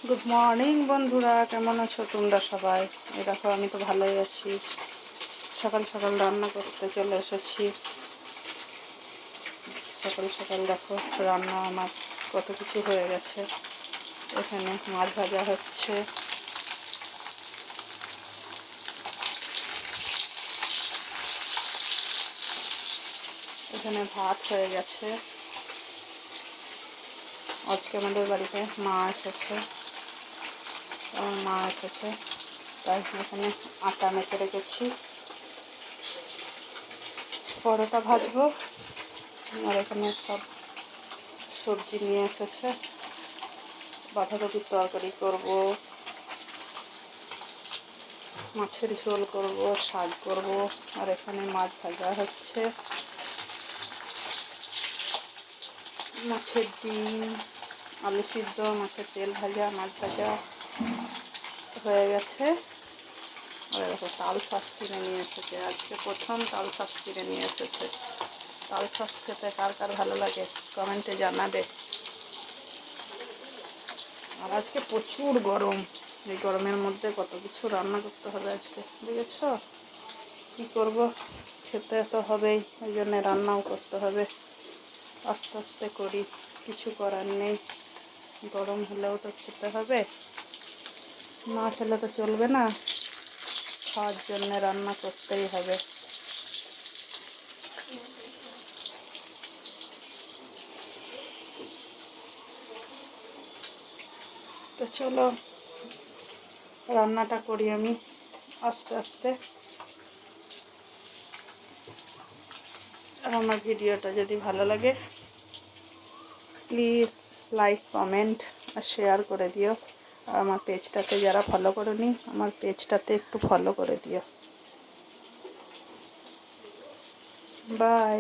Good morning বন্ধুরা, কেমন আছো তোমরা সবাই? এই দেখো, আমি তো ভালোই আছি। সকাল সকাল রান্না করতে চলে এসেছি। সকাল সকাল দেখো, রান্না আমার কত কিছু হয়ে গেছে। এখানে মাছ ভাজা হচ্ছে, এখানে ভাত হয়ে গেছে। আজকে আমাদের বাড়িতে মা এসেছে, তাই এখানে আটা মেখে রেখেছি। পরোটা ভাজবো, আর এখানে সব সবজি নিয়ে এসেছে। বাঁধাকপির তরকারি করব, মাছের ঝোল করব, শাক করব, আর এখানে মাছ ভাজা হচ্ছে। মাছের ডিম, আলু সিদ্ধ, মাছের তেল ভাজা, মাছ ভাজা হয়ে গেছে। আর দেখো, তাল শাঁস কিনে নিয়ে এসেছে। আজকে প্রথম তাল শাঁস কিনে নিয়ে এসেছে। তাল শাঁস খেতে কার কার ভালো লাগে কমেন্টে জানাবে। আর আজকে প্রচুর গরম, এই গরমের মধ্যে কত কিছু রান্না করতে হবে আজকে, বুঝেছ? কী করব, খেতে তো হবেই, ওই জন্যে রান্নাও করতে হবে। আস্তে আস্তে করি, কিছু করার নেই। গরম হলেও তো খেতে হবে, না খেলে তো চলবে না। খাওয়ার জন্যে রান্না করতেই হবে। তো চলো রান্নাটা করি আমি আস্তে আস্তে। আর আমার ভিডিওটা যদি ভালো লাগে প্লিজ লাইক, কমেন্ট আর শেয়ার করে দিও। আর আমার পেজটাতে যারা ফলো করোনি, আমার পেজটাতে একটু ফলো করে দিও। বাই।